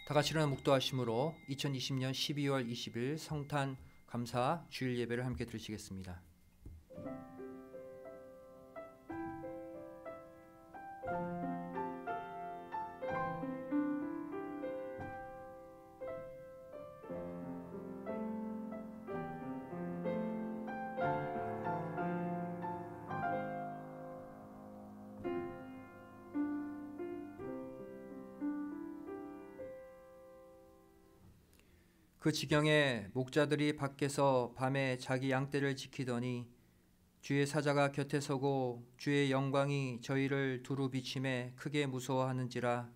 다 같이 일어나 묵도하심으로 2020년 12월 20일 성탄 감사 주일 예배를 함께 드리시겠습니다. 그 지경에 목자들이 밖에서 밤에 자기 양떼를 지키더니 주의 사자가 곁에 서고 주의 영광이 저희를 두루 비침에 크게 무서워하는지라.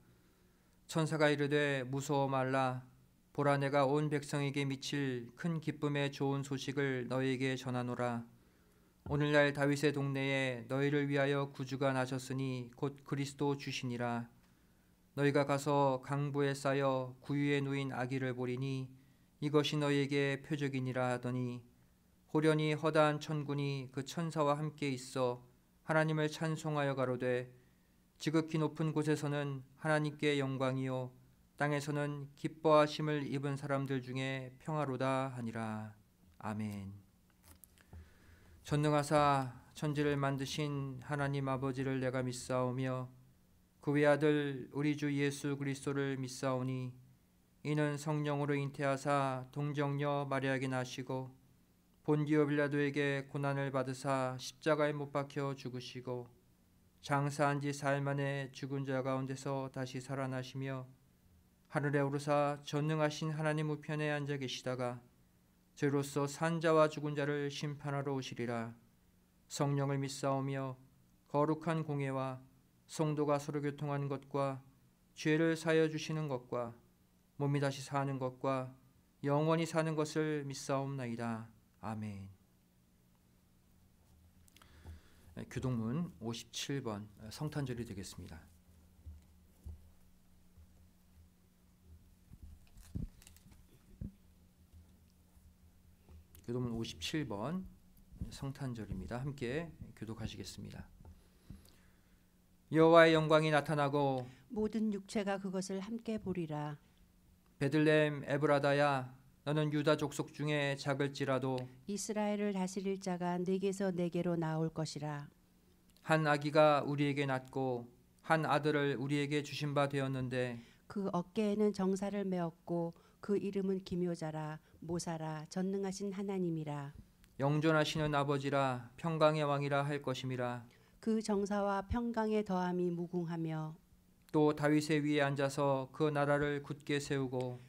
천사가 이르되 무서워 말라. 보라, 내가 온 백성에게 미칠 큰 기쁨의 좋은 소식을 너희에게 전하노라. 오늘날 다윗의 동네에 너희를 위하여 구주가 나셨으니 곧 그리스도 주시니라. 너희가 가서 강부에 쌓여 구유에 누인 아기를 보리니 이것이 너희에게 표적이니라 하더니 호련히 허다한 천군이 그 천사와 함께 있어 하나님을 찬송하여 가로되 지극히 높은 곳에서는 하나님께 영광이요 땅에서는 기뻐하심을 입은 사람들 중에 평화로다 하니라. 아멘. 전능하사 천지를 만드신 하나님 아버지를 내가 믿사오며 그 외아들 우리 주 예수 그리스도를 믿사오니 이는 성령으로 잉태하사 동정녀 마리아에게 나시고 본디오 빌라도에게 고난을 받으사 십자가에 못 박혀 죽으시고 장사한 지 사흘 만에 죽은 자 가운데서 다시 살아나시며 하늘에 오르사 전능하신 하나님 우편에 앉아 계시다가 저희로서 산 자와 죽은 자를 심판하러 오시리라. 성령을 믿사오며 거룩한 공예와 성도가 서로 교통하는 것과 죄를 사하여 주시는 것과 몸이 다시 사는 것과 영원히 사는 것을 믿사옵나이다. 아멘. 교동문 57번 성탄절이 되겠습니다. 교동문 57번 성탄절입니다. 함께 교독하시겠습니다. 여호와의 영광이 나타나고 모든 육체가 그것을 함께 보리라. 베들레헴 에브라다야, 너는 유다 족속 중에 작을지라도 이스라엘을 다스릴 자가 네게서 네게로 나올 것이라. 한 아기가 우리에게 낳고 한 아들을 우리에게 주신 바 되었는데 그 어깨에는 정사를 메었고 그 이름은 기묘자라 모사라 전능하신 하나님이라. 영존하시는 아버지라 평강의 왕이라 할 것임이라. 그 정사와 평강의 더함이 무궁하며 또 다윗의 위에 앉아서 그 나라를 굳게 세우고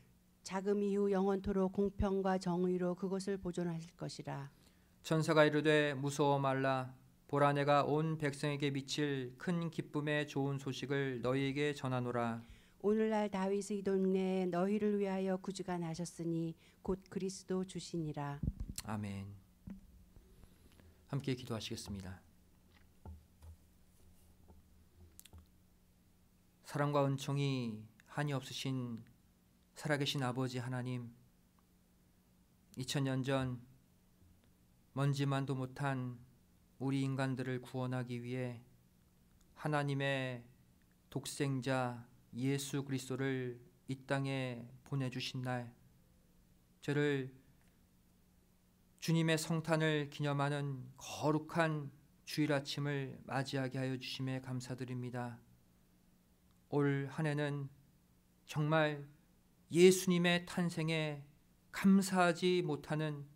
자금 이후 영원토록 공평과 정의로 그것을 보존하실 것이라. 천사가 이르되 무서워 말라. 보라, 내가 온 백성에게 미칠 큰 기쁨의 좋은 소식을 너희에게 전하노라. 오늘날 다윗의 동네에 너희를 위하여 구주가 나셨으니 곧 그리스도 주시니라. 아멘. 함께 기도하시겠습니다. 사랑과 은총이 한이 없으신 살아계신 아버지 하나님, 2000년 전 먼지만도 못한 우리 인간들을 구원하기 위해 하나님의 독생자 예수 그리스도를 이 땅에 보내주신 날, 저를 주님의 성탄을 기념하는 거룩한 주일 아침을 맞이하게 하여 주심에 감사드립니다. 올 한 해는 정말 예수님의 탄생에 감사하지 못하는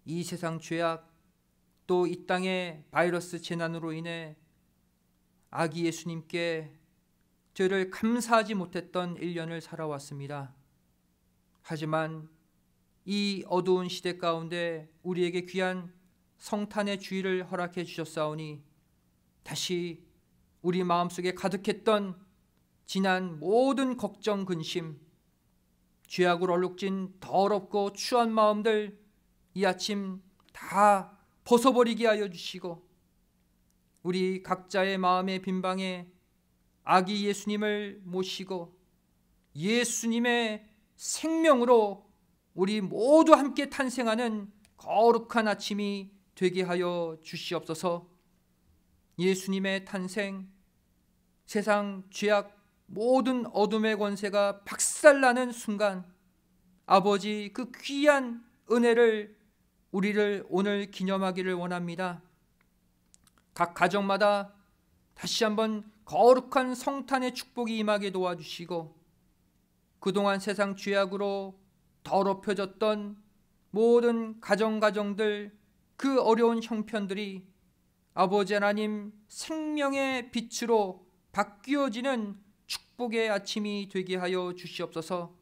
이 세상 죄악, 또 이 땅의 바이러스 재난으로 인해 아기 예수님께 저를 감사하지 못했던 1년을 살아왔습니다. 하지만 이 어두운 시대 가운데 우리에게 귀한 성탄의 주일을 허락해 주셨사오니 다시 우리 마음속에 가득했던 지난 모든 걱정, 근심, 죄악으로 얼룩진 더럽고 추한 마음들 이 아침 다 벗어버리게 하여 주시고 우리 각자의 마음의 빈방에 아기 예수님을 모시고 예수님의 생명으로 우리 모두 함께 탄생하는 거룩한 아침이 되게 하여 주시옵소서. 예수님의 탄생, 세상 죄악 모든 어둠의 권세가 박살나는 순간 아버지 그 귀한 은혜를 우리를 오늘 기념하기를 원합니다. 각 가정마다 다시 한번 거룩한 성탄의 축복이 임하게 도와주시고 그동안 세상 죄악으로 더럽혀졌던 모든 가정들 그 어려운 형편들이 아버지 하나님 생명의 빛으로 바뀌어지는 축복의 아침이 되게 하여 주시옵소서.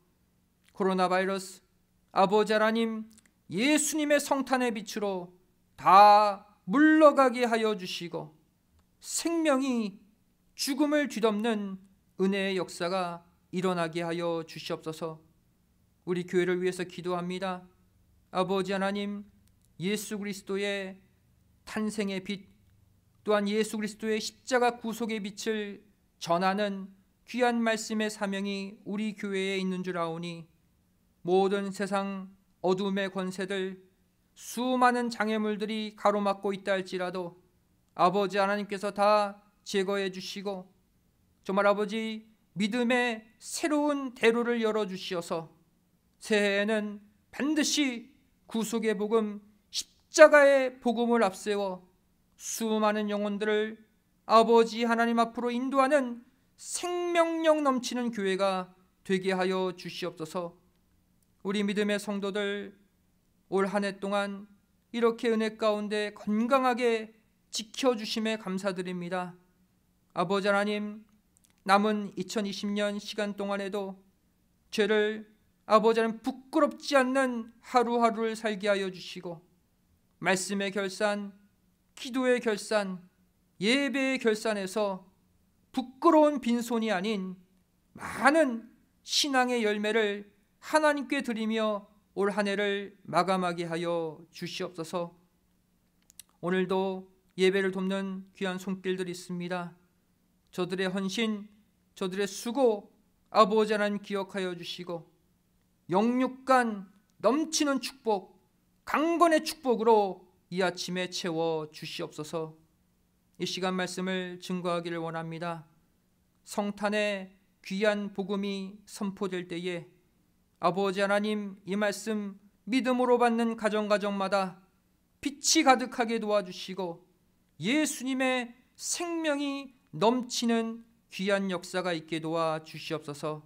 코로나 바이러스 아버지 하나님 예수님의 성탄의 빛으로 다 물러가게 하여 주시고 생명이 죽음을 뒤덮는 은혜의 역사가 일어나게 하여 주시옵소서. 우리 교회를 위해서 기도합니다. 아버지 하나님 예수 그리스도의 탄생의 빛 또한 예수 그리스도의 십자가 구속의 빛을 전하는 귀한 말씀의 사명이 우리 교회에 있는 줄 아오니 모든 세상 어둠의 권세들 수많은 장애물들이 가로막고 있다 할지라도 아버지 하나님께서 다 제거해 주시고 정말 아버지 믿음의 새로운 대로를 열어주시어서 새해에는 반드시 구속의 복음 십자가의 복음을 앞세워 수많은 영혼들을 아버지 하나님 앞으로 인도하는 생명력 넘치는 교회가 되게 하여 주시옵소서. 우리 믿음의 성도들 올 한 해 동안 이렇게 은혜 가운데 건강하게 지켜주심에 감사드립니다. 아버지 하나님 남은 2020년 시간 동안에도 죄를 아버지 하나님 부끄럽지 않는 하루하루를 살게 하여 주시고 말씀의 결산, 기도의 결산, 예배의 결산에서 부끄러운 빈손이 아닌 많은 신앙의 열매를 하나님께 드리며 올 한 해를 마감하게 하여 주시옵소서. 오늘도 예배를 돕는 귀한 손길들이 있습니다. 저들의 헌신, 저들의 수고 아버지 하나님 기억하여 주시고 영육간 넘치는 축복, 강건의 축복으로 이 아침에 채워 주시옵소서. 이 시간 말씀을 증거하기를 원합니다. 성탄의 귀한 복음이 선포될 때에 아버지 하나님 이 말씀 믿음으로 받는 가정마다 빛이 가득하게 도와주시고 예수님의 생명이 넘치는 귀한 역사가 있게 도와주시옵소서.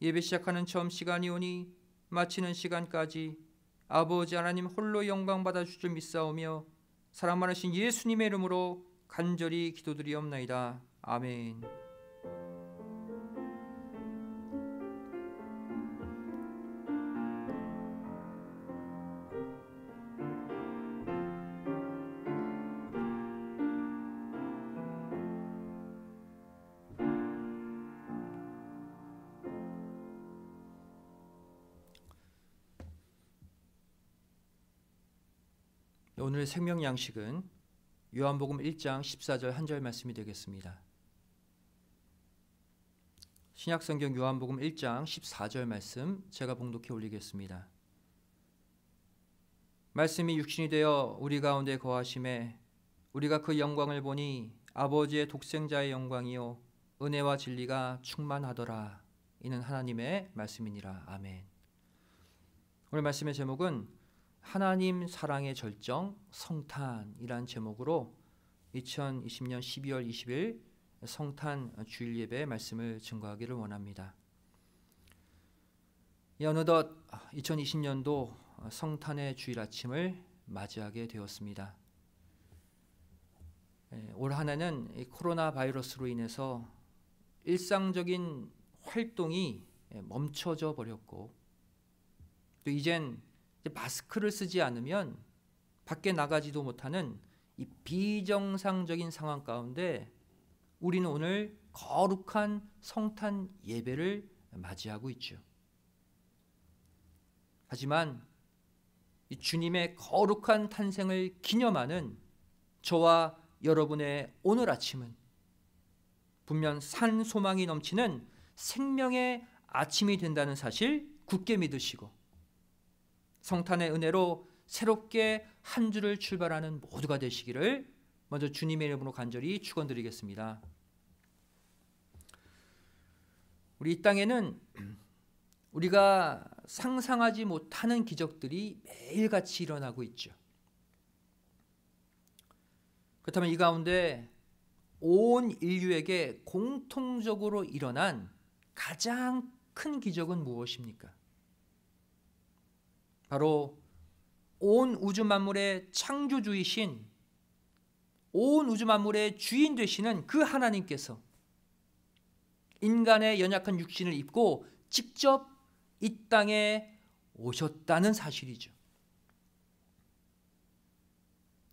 예배 시작하는 처음 시간이 오니 마치는 시간까지 아버지 하나님 홀로 영광 받아 주실 줄 믿사오며 사랑 많으신 예수님의 이름으로 간절히 기도드리옵나이다. 아멘. 오늘의 생명 양식은 요한복음 1장 14절 한 절 말씀이 되겠습니다. 신약성경 요한복음 1장 14절 말씀 제가 봉독해 올리겠습니다. 말씀이 육신이 되어 우리 가운데 거하심에 우리가 그 영광을 보니 아버지의 독생자의 영광이요 은혜와 진리가 충만하더라. 이는 하나님의 말씀이니라. 아멘. 오늘 말씀의 제목은 하나님 사랑의 절정 성탄이란 제목으로 2020년 12월 20일 성탄 주일 예배 말씀을 증거하기를 원합니다. 어느덧 2020년도 성탄의 주일 아침을 맞이하게 되었습니다. 올 한 해는 코로나 바이러스로 인해서 일상적인 활동이 멈춰져 버렸고 또 이젠 마스크를 쓰지 않으면 밖에 나가지도 못하는 이 비정상적인 상황 가운데 우리는 오늘 거룩한 성탄 예배를 맞이하고 있죠. 하지만 이 주님의 거룩한 탄생을 기념하는 저와 여러분의 오늘 아침은 분명 산 소망이 넘치는 생명의 아침이 된다는 사실 굳게 믿으시고 성탄의 은혜로 새롭게 한 주를 출발하는 모두가 되시기를 먼저 주님의 이름으로 간절히 축원드리겠습니다. 우리 이 땅에는 우리가 상상하지 못하는 기적들이 매일같이 일어나고 있죠. 그렇다면 이 가운데 온 인류에게 공통적으로 일어난 가장 큰 기적은 무엇입니까? 바로 온 우주 만물의 창조주이신, 온 우주 만물의 주인 되시는 그 하나님께서 인간의 연약한 육신을 입고 직접 이 땅에 오셨다는 사실이죠.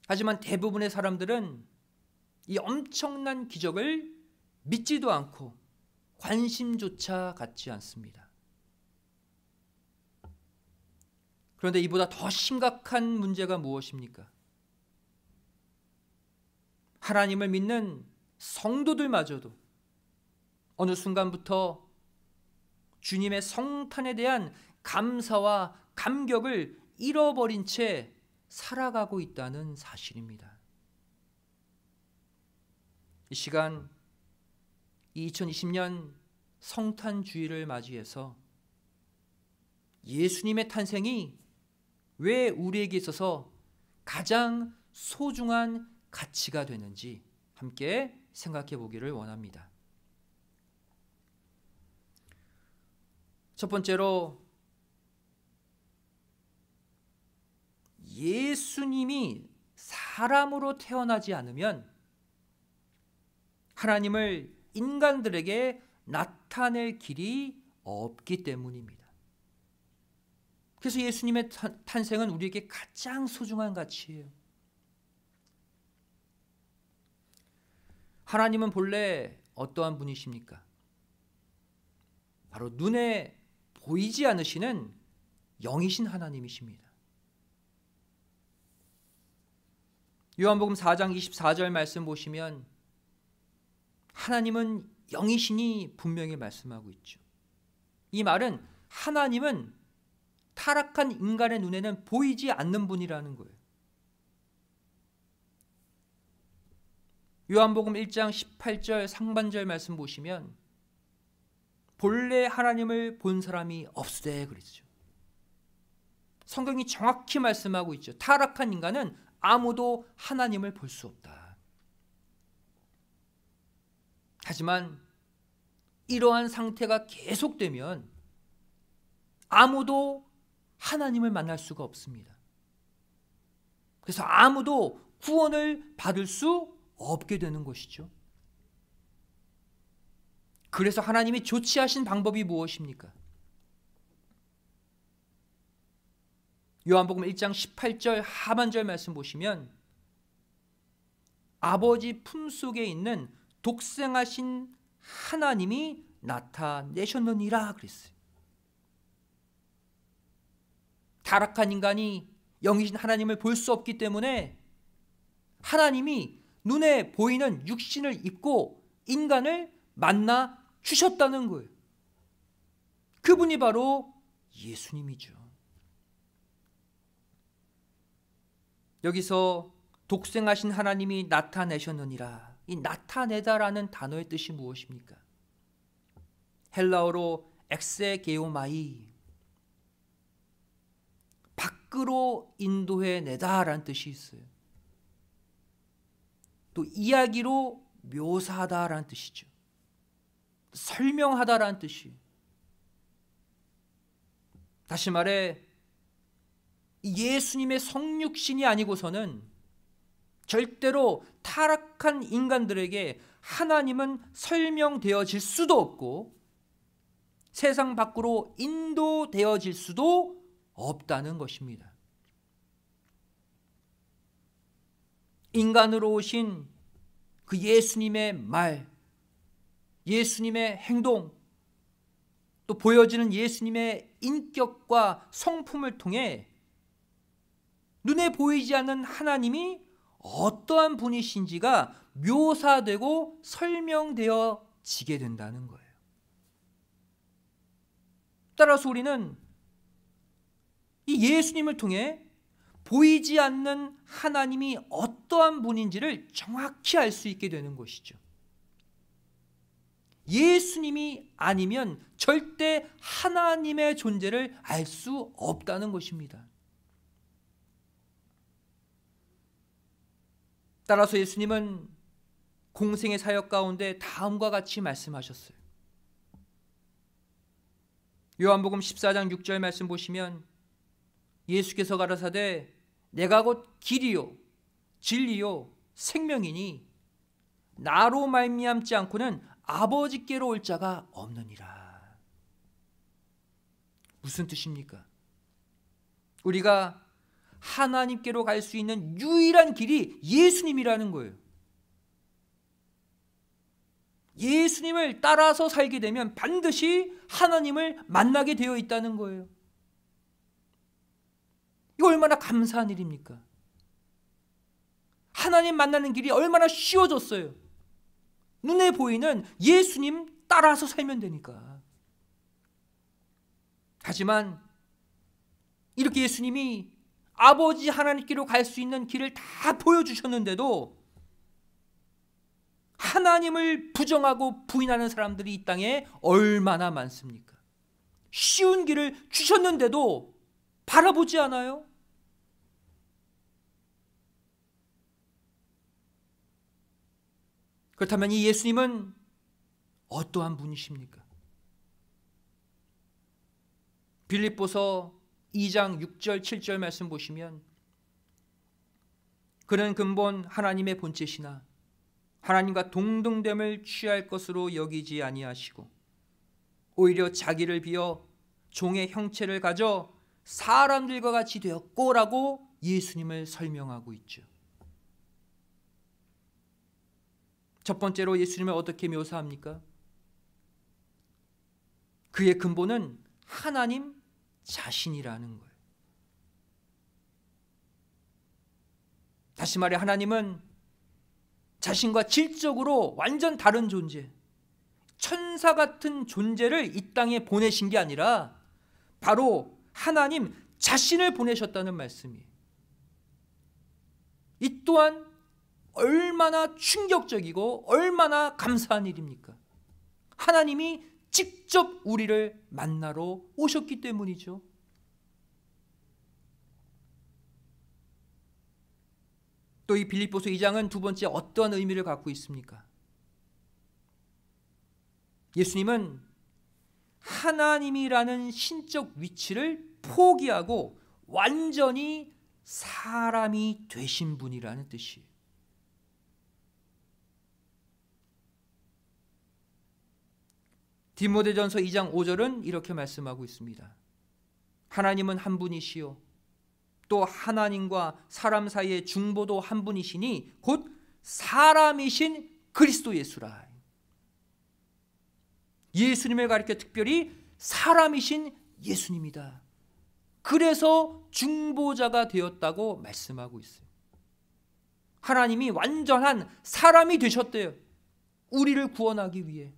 하지만 대부분의 사람들은 이 엄청난 기적을 믿지도 않고 관심조차 갖지 않습니다. 그런데 이보다 더 심각한 문제가 무엇입니까? 하나님을 믿는 성도들마저도 어느 순간부터 주님의 성탄에 대한 감사와 감격을 잃어버린 채 살아가고 있다는 사실입니다. 이 시간, 이 2020년 성탄 주일을 맞이해서 예수님의 탄생이 왜 우리에게 있어서 가장 소중한 가치가 되는지 함께 생각해 보기를 원합니다. 첫 번째로, 예수님이 사람으로 태어나지 않으면 하나님을 인간들에게 나타낼 길이 없기 때문입니다. 그래서 예수님의 탄생은 우리에게 가장 소중한 가치예요. 하나님은 본래 어떠한 분이십니까? 바로 눈에 보이지 않으시는 영이신 하나님이십니다. 요한복음 4장 24절 말씀 보시면 하나님은 영이시니 분명히 말씀하고 있죠. 이 말은 하나님은 타락한 인간의 눈에는 보이지 않는 분이라는 거예요. 요한복음 1장 18절 상반절 말씀 보시면 본래 하나님을 본 사람이 없으되 그랬죠. 성경이 정확히 말씀하고 있죠. 타락한 인간은 아무도 하나님을 볼 수 없다. 하지만 이러한 상태가 계속되면 아무도 하나님을 만날 수가 없습니다. 그래서 아무도 구원을 받을 수 없게 되는 것이죠. 그래서 하나님이 조치하신 방법이 무엇입니까? 요한복음 1장 18절 하반절 말씀 보시면 아버지 품속에 있는 독생하신 하나님이 나타내셨느니라 그랬어요. 타락한 인간이 영이신 하나님을 볼 수 없기 때문에 하나님이 눈에 보이는 육신을 입고 인간을 만나 주셨다는 거예요. 그분이 바로 예수님이죠. 여기서 독생하신 하나님이 나타내셨느니라. 이 나타내다라는 단어의 뜻이 무엇입니까? 헬라어로 엑세게오마이, 밖으로 인도해내다라는 뜻이 있어요. 또 이야기로 묘사하다라는 뜻이죠. 설명하다라는 뜻이에요. 다시 말해 예수님의 성육신이 아니고서는 절대로 타락한 인간들에게 하나님은 설명되어질 수도 없고 세상 밖으로 인도되어질 수도 없다는 것입니다. 인간으로 오신 그 예수님의 말, 예수님의 행동, 또 보여지는 예수님의 인격과 성품을 통해 눈에 보이지 않는 하나님이 어떠한 분이신지가 묘사되고 설명되어지게 된다는 거예요. 따라서 우리는 이 예수님을 통해 보이지 않는 하나님이 어떠한 분인지를 정확히 알 수 있게 되는 것이죠. 예수님이 아니면 절대 하나님의 존재를 알 수 없다는 것입니다. 따라서 예수님은 공생의 사역 가운데 다음과 같이 말씀하셨어요. 요한복음 14장 6절 말씀 보시면 예수께서 가라사대 내가 곧 길이요 진리요 생명이니 나로 말미암지 않고는 아버지께로 올 자가 없느니라. 무슨 뜻입니까? 우리가 하나님께로 갈 수 있는 유일한 길이 예수님이라는 거예요. 예수님을 따라서 살게 되면 반드시 하나님을 만나게 되어 있다는 거예요. 이거 얼마나 감사한 일입니까? 하나님 만나는 길이 얼마나 쉬워졌어요. 눈에 보이는 예수님 따라서 살면 되니까. 하지만 이렇게 예수님이 아버지 하나님께로 갈 수 있는 길을 다 보여주셨는데도 하나님을 부정하고 부인하는 사람들이 이 땅에 얼마나 많습니까? 쉬운 길을 주셨는데도 바라보지 않아요? 그렇다면 이 예수님은 어떠한 분이십니까? 빌립보서 2장 6절 7절 말씀 보시면 그는 근본 하나님의 본체시나 하나님과 동등됨을 취할 것으로 여기지 아니하시고 오히려 자기를 비어 종의 형체를 가져 사람들과 같이 되었고라고 예수님을 설명하고 있죠. 첫 번째로 예수님을 어떻게 묘사합니까? 그의 근본은 하나님 자신이라는 거예요. 다시 말해 하나님은 자신과 질적으로 완전 다른 존재, 천사 같은 존재를 이 땅에 보내신 게 아니라 바로 하나님 자신을 보내셨다는 말씀이에요. 이 또한 얼마나 충격적이고 얼마나 감사한 일입니까? 하나님이 직접 우리를 만나러 오셨기 때문이죠. 또 이 빌립보서 2장은 두 번째 어떠한 의미를 갖고 있습니까? 예수님은 하나님이라는 신적 위치를 포기하고 완전히 사람이 되신 분이라는 뜻이에요. 디모데전서 2장 5절은 이렇게 말씀하고 있습니다. 하나님은 한 분이시요 또 하나님과 사람 사이의 중보도 한 분이시니 곧 사람이신 그리스도 예수라. 예수님을 가리켜 특별히 사람이신 예수님이다. 그래서 중보자가 되었다고 말씀하고 있어요. 하나님이 완전한 사람이 되셨대요. 우리를 구원하기 위해.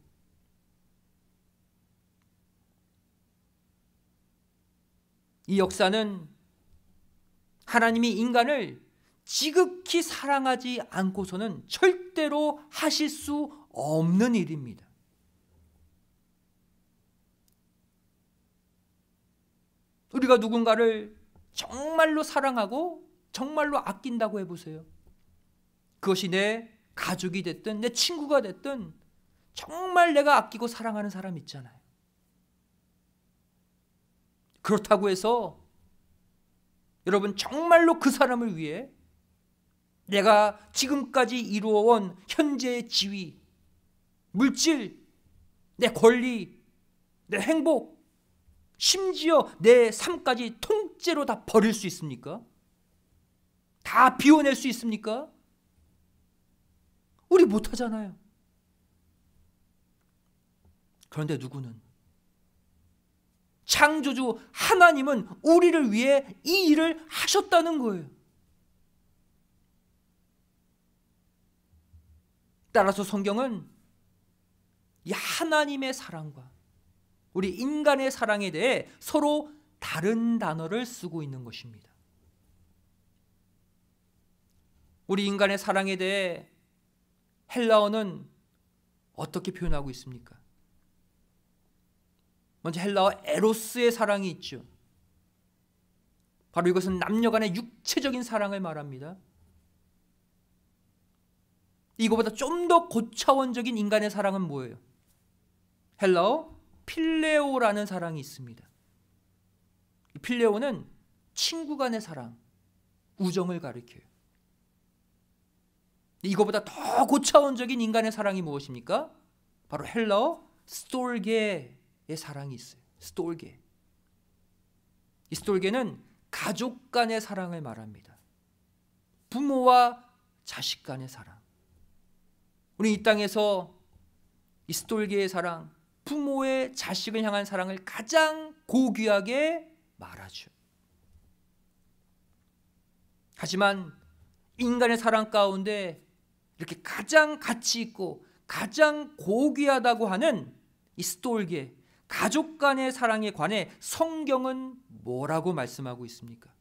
이 역사는 하나님이 인간을 지극히 사랑하지 않고서는 절대로 하실 수 없는 일입니다. 우리가 누군가를 정말로 사랑하고 정말로 아낀다고 해보세요. 그것이 내 가족이 됐든 내 친구가 됐든 정말 내가 아끼고 사랑하는 사람 있잖아요. 그렇다고 해서 여러분 정말로 그 사람을 위해 내가 지금까지 이루어온 현재의 지위, 물질, 내 권리, 내 행복, 심지어 내 삶까지 통째로 다 버릴 수 있습니까? 다 비워낼 수 있습니까? 우리 못하잖아요. 그런데 누구는? 창조주 하나님은 우리를 위해 이 일을 하셨다는 거예요. 따라서 성경은 이 하나님의 사랑과 우리 인간의 사랑에 대해 서로 다른 단어를 쓰고 있는 것입니다. 우리 인간의 사랑에 대해 헬라어는 어떻게 표현하고 있습니까? 먼저 헬라어 에로스의 사랑이 있죠. 바로 이것은 남녀 간의 육체적인 사랑을 말합니다. 이거보다 좀 더 고차원적인 인간의 사랑은 뭐예요? 헬라어 필레오라는 사랑이 있습니다. 이 필레오는 친구 간의 사랑, 우정을 가리켜요. 이거보다 더 고차원적인 인간의 사랑이 무엇입니까? 바로 헬라어 스톨게의 사랑이 있어요. 스톨게. 이 스톨게는 가족 간의 사랑을 말합니다. 부모와 자식 간의 사랑. 우리 이 땅에서 이 스톨게의 사랑, 부모의 자식을 향한 사랑을 가장 고귀하게 말하죠. 하지만 인간의 사랑 가운데 이렇게 가장 가치 있고 가장 고귀하다고 하는 이 스톨게, 가족 간의 사랑에 관해 성경은 뭐라고 말씀하고 있습니까?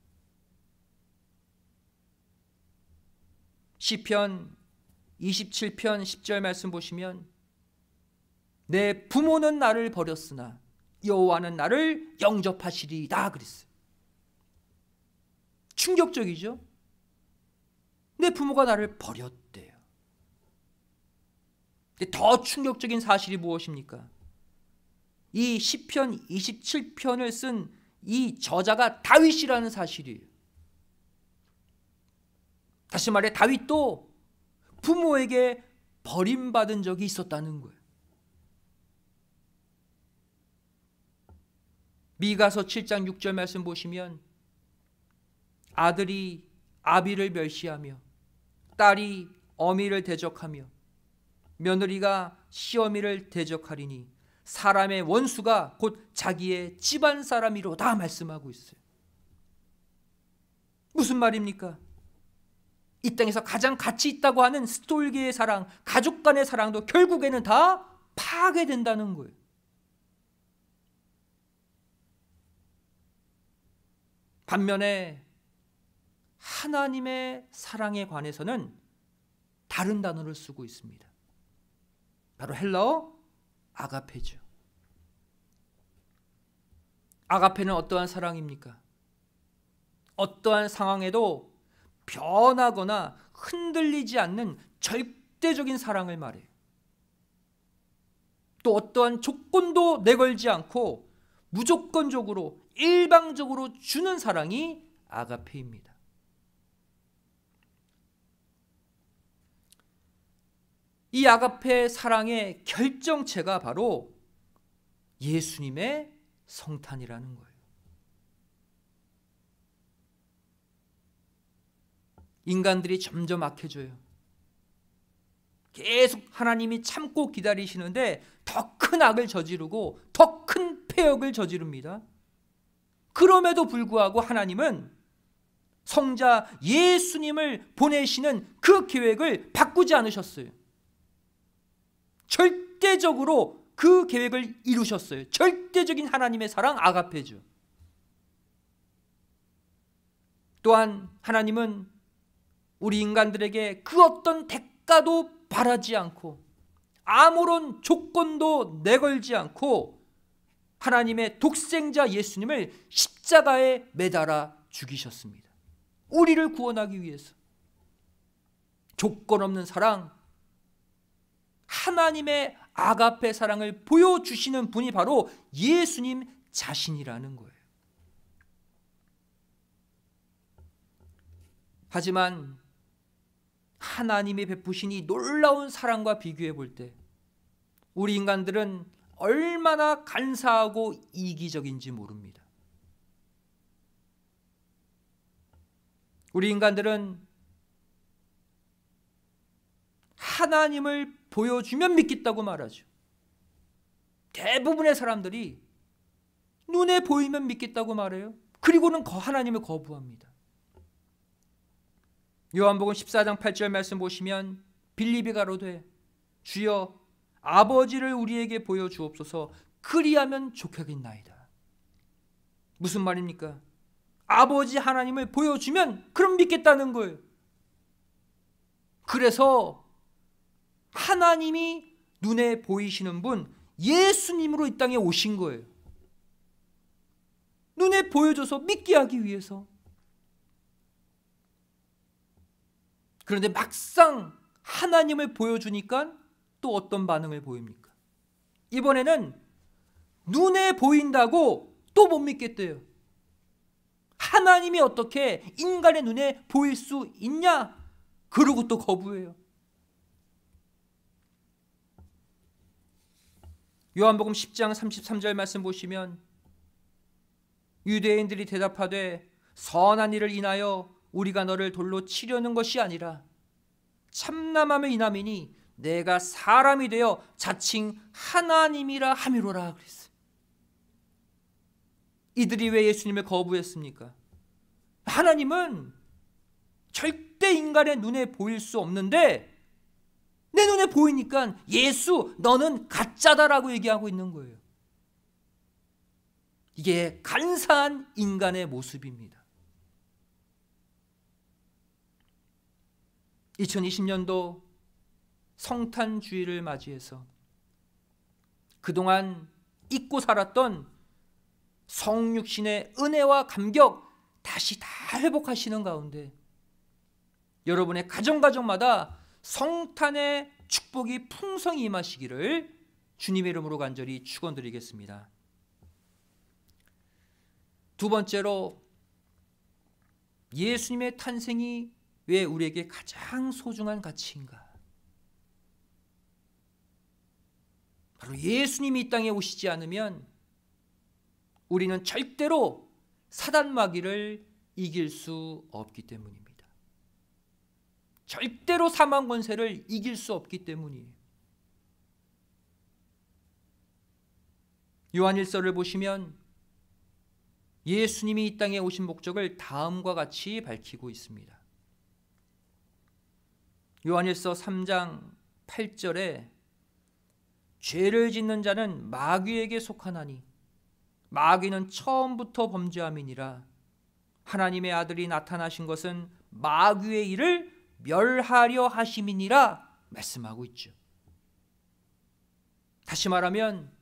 시편 27편 10절 말씀 보시면 내 부모는 나를 버렸으나 여호와는 나를 영접하시리이다 그랬어요. 충격적이죠? 내 부모가 나를 버렸대요. 더 충격적인 사실이 무엇입니까? 이 시편 27편을 쓴 이 저자가 다윗이라는 사실이에요. 다시 말해 다윗도 부모에게 버림받은 적이 있었다는 거예요. 미가서 7장 6절 말씀 보시면 아들이 아비를 멸시하며 딸이 어미를 대적하며 며느리가 시어미를 대적하리니 사람의 원수가 곧 자기의 집안 사람이로다 말씀하고 있어요. 무슨 말입니까? 이 땅에서 가장 가치 있다고 하는 스톨게의 사랑, 가족 간의 사랑도 결국에는 다 파괴된다는 거예요. 반면에 하나님의 사랑에 관해서는 다른 단어를 쓰고 있습니다. 바로 헬라어 아가페죠. 아가페는 어떠한 사랑입니까? 어떠한 상황에도 변하거나 흔들리지 않는 절대적인 사랑을 말해요. 또 어떠한 조건도 내걸지 않고 무조건적으로 일방적으로 주는 사랑이 아가페입니다. 이 아가페 사랑의 결정체가 바로 예수님의 성탄이라는 거예요. 인간들이 점점 악해져요. 계속 하나님이 참고 기다리시는데 더 큰 악을 저지르고 더 큰 패역을 저지릅니다. 그럼에도 불구하고 하나님은 성자 예수님을 보내시는 그 계획을 바꾸지 않으셨어요. 절대적으로 그 계획을 이루셨어요. 절대적인 하나님의 사랑 아가페죠. 또한 하나님은 우리 인간들에게 그 어떤 대가도 바라지 않고 아무런 조건도 내걸지 않고 하나님의 독생자 예수님을 십자가에 매달아 죽이셨습니다. 우리를 구원하기 위해서. 조건 없는 사랑, 하나님의 아가페 사랑을 보여주시는 분이 바로 예수님 자신이라는 거예요. 하지만 하나님이 베푸신 이 놀라운 사랑과 비교해 볼 때 우리 인간들은 얼마나 간사하고 이기적인지 모릅니다. 우리 인간들은 하나님을 보여주면 믿겠다고 말하죠. 대부분의 사람들이 눈에 보이면 믿겠다고 말해요. 그리고는 하나님을 거부합니다. 요한복음 14장 8절 말씀 보시면 빌립이 가로되 주여 아버지를 우리에게 보여주옵소서 그리하면 좋겠나이다. 무슨 말입니까? 아버지 하나님을 보여주면 그럼 믿겠다는 거예요. 그래서 하나님이 눈에 보이시는 분 예수님으로 이 땅에 오신 거예요. 눈에 보여줘서 믿게 하기 위해서. 그런데 막상 하나님을 보여주니까 또 어떤 반응을 보입니까? 이번에는 눈에 보인다고 또 못 믿겠대요. 하나님이 어떻게 인간의 눈에 보일 수 있냐? 그러고 또 거부해요. 요한복음 10장 33절 말씀 보시면 유대인들이 대답하되 선한 일을 인하여 우리가 너를 돌로 치려는 것이 아니라 참남함을 인함이니 내가 사람이 되어 자칭 하나님이라 함이로라 그랬어요. 이들이 왜 예수님을 거부했습니까? 하나님은 절대 인간의 눈에 보일 수 없는데 내 눈에 보이니까 예수 너는 가짜다라고 얘기하고 있는 거예요. 이게 간사한 인간의 모습입니다. 2020년도 성탄주의를 맞이해서 그동안 잊고 살았던 성육신의 은혜와 감격 다시 다 회복하시는 가운데 여러분의 가정마다 성탄의 축복이 풍성히 임하시기를 주님의 이름으로 간절히 축원드리겠습니다. 두 번째로 예수님의 탄생이 왜 우리에게 가장 소중한 가치인가? 바로 예수님이 이 땅에 오시지 않으면 우리는 절대로 사단 마귀를 이길 수 없기 때문입니다. 절대로 사망 권세를 이길 수 없기 때문이에요. 요한일서를 보시면 예수님이 이 땅에 오신 목적을 다음과 같이 밝히고 있습니다. 요한일서 3장 8절에 죄를 짓는 자는 마귀에게 속하나니 마귀는 처음부터 범죄함이니라. 하나님의 아들이 나타나신 것은 마귀의 일을 멸하려 하심이니라 말씀하고 있죠. 다시 말하면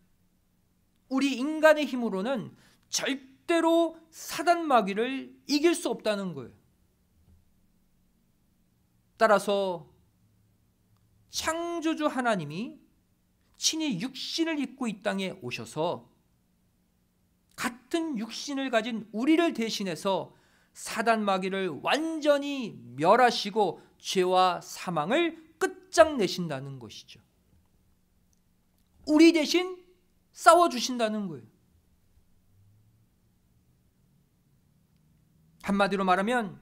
우리 인간의 힘으로는 절대로 사단 마귀를 이길 수 없다는 거예요. 따라서 창조주 하나님이 친히 육신을 입고 이 땅에 오셔서 같은 육신을 가진 우리를 대신해서 사단 마귀를 완전히 멸하시고 죄와 사망을 끝장내신다는 것이죠. 우리 대신 싸워주신다는 거예요. 한마디로 말하면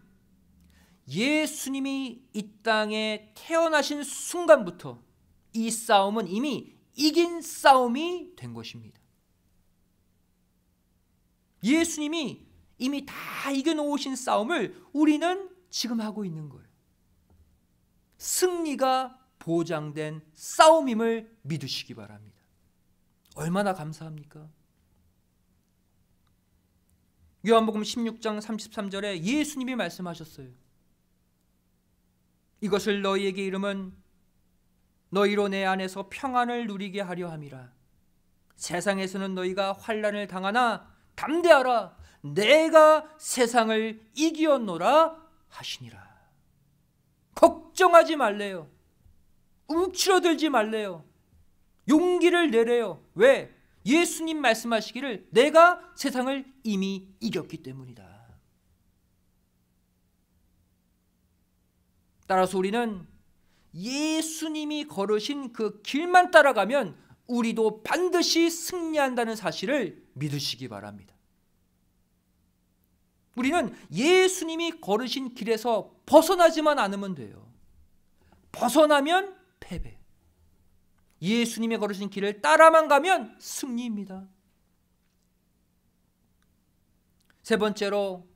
예수님이 이 땅에 태어나신 순간부터 이 싸움은 이미 이긴 싸움이 된 것입니다. 예수님이 이미 다 이겨놓으신 싸움을 우리는 지금 하고 있는 거예요. 승리가 보장된 싸움임을 믿으시기 바랍니다. 얼마나 감사합니까? 요한복음 16장 33절에 예수님이 말씀하셨어요. 이것을 너희에게 이름은 너희로 내 안에서 평안을 누리게 하려 함이라. 세상에서는 너희가 환난을 당하나 담대하라. 내가 세상을 이기었노라 하시니라. 걱정하지 말래요. 움츠러들지 말래요. 용기를 내래요. 왜? 예수님 말씀하시기를 내가 세상을 이미 이겼기 때문이다. 따라서 우리는 예수님이 걸으신 그 길만 따라가면 우리도 반드시 승리한다는 사실을 믿으시기 바랍니다. 우리는 예수님이 걸으신 길에서 벗어나지만 않으면 돼요. 벗어나면 패배. 예수님이 걸으신 길을 따라만 가면 승리입니다. 세 번째로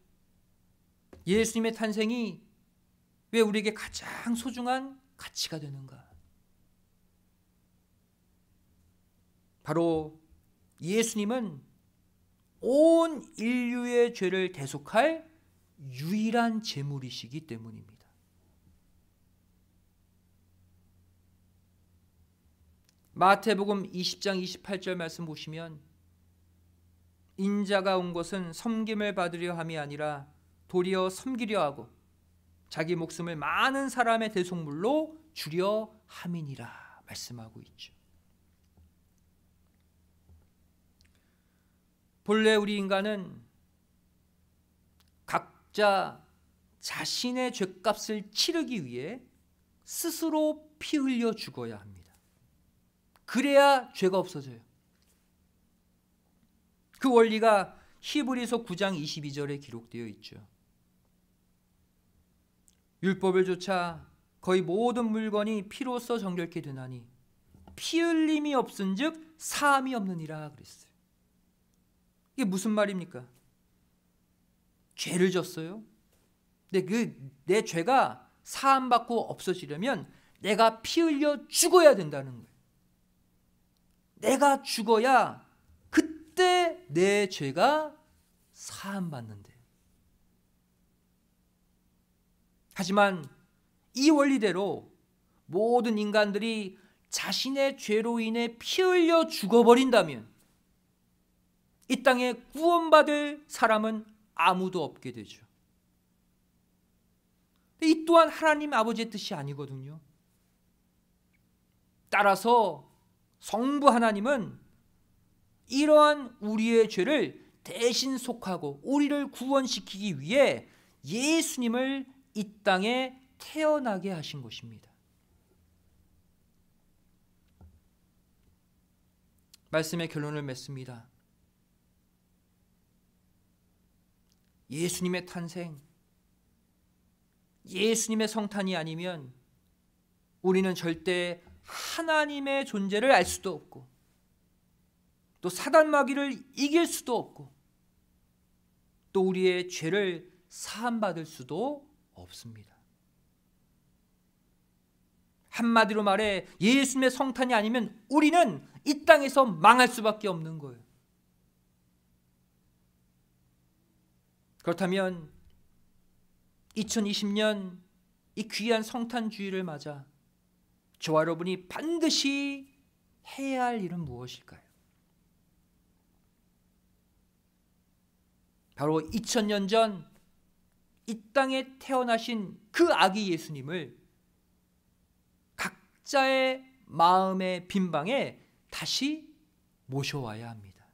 예수님의 탄생이 왜 우리에게 가장 소중한 가치가 되는가? 바로 예수님은 온 인류의 죄를 대속할 유일한 제물이시기 때문입니다. 마태복음 20장 28절 말씀 보시면 인자가 온 것은 섬김을 받으려 함이 아니라 도리어 섬기려 하고 자기 목숨을 많은 사람의 대속물로 주려 함이니라 말씀하고 있죠. 본래 우리 인간은 각자 자신의 죄값을 치르기 위해 스스로 피 흘려 죽어야 합니다. 그래야 죄가 없어져요. 그 원리가 히브리서 9장 22절에 기록되어 있죠. 율법을 조차 거의 모든 물건이 피로써 정결케 되나니 피 흘림이 없은즉 사함이 없느니라 그랬어요. 이게 무슨 말입니까? 죄를 졌어요. 근데 내 죄가 사함받고 없어지려면 내가 피 흘려 죽어야 된다는 거예요. 내가 죽어야 그때 내 죄가 사함받는데. 하지만 이 원리대로 모든 인간들이 자신의 죄로 인해 피 흘려 죽어버린다면 이 땅에 구원받을 사람은 아무도 없게 되죠. 이 또한 하나님 아버지의 뜻이 아니거든요. 따라서 성부 하나님은 이러한 우리의 죄를 대신 속하고 우리를 구원시키기 위해 예수님을 이 땅에 태어나게 하신 것입니다. 말씀의 결론을 맺습니다. 예수님의 탄생, 예수님의 성탄이 아니면 우리는 절대 하나님의 존재를 알 수도 없고 또 사단 마귀를 이길 수도 없고 또 우리의 죄를 사함받을 수도 없습니다. 한마디로 말해 예수님의 성탄이 아니면 우리는 이 땅에서 망할 수밖에 없는 거예요. 그렇다면 2020년 이 귀한 성탄 주일을 맞아 저와 여러분이 반드시 해야 할 일은 무엇일까요? 바로 2000년 전 이 땅에 태어나신 그 아기 예수님을 각자의 마음의 빈방에 다시 모셔와야 합니다.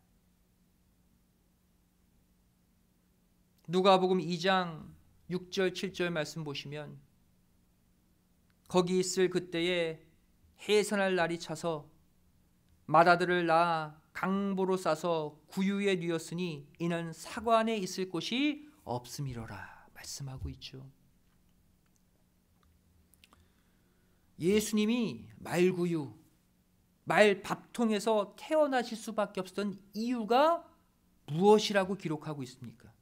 누가복음 2장 6절 7절 말씀 보시면 거기 있을 그때에 해산할 날이 차서 맏아들을 낳아 강보로 싸서 구유에 뉘었으니 이는 사관에 있을 곳이 없음이로라 말씀하고 있죠. 예수님이 말구유, 말밥통에서 태어나실 수밖에 없었던 이유가 무엇이라고 기록하고 있습니까?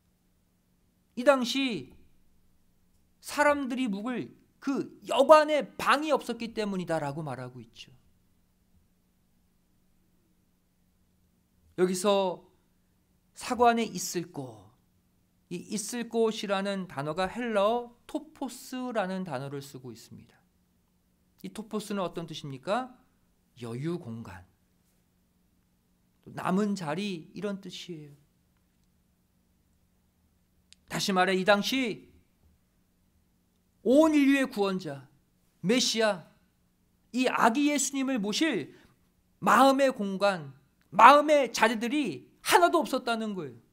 이 당시 사람들이 묵을 그 여관에 방이 없었기 때문이다라고 말하고 있죠. 여기서 사관에 있을 곳, 이 있을 곳이라는 단어가 헬라어 토포스라는 단어를 쓰고 있습니다. 이 토포스는 어떤 뜻입니까? 여유 공간, 남은 자리 이런 뜻이에요. 다시 말해 이 당시 온 인류의 구원자 메시아 이 아기 예수님을 모실 마음의 공간, 마음의 자리들이 하나도 없었다는 거예요.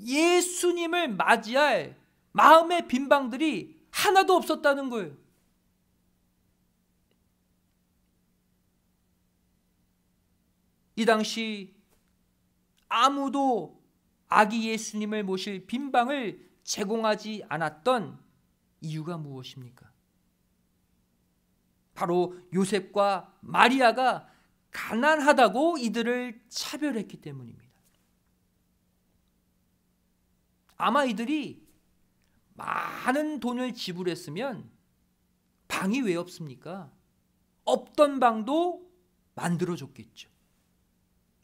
예수님을 맞이할 마음의 빈방들이 하나도 없었다는 거예요. 이 당시 아무도 아기 예수님을 모실 빈방을 제공하지 않았던 이유가 무엇입니까? 바로 요셉과 마리아가 가난하다고 이들을 차별했기 때문입니다. 아마 이들이 많은 돈을 지불했으면 방이 왜 없습니까? 없던 방도 만들어줬겠죠.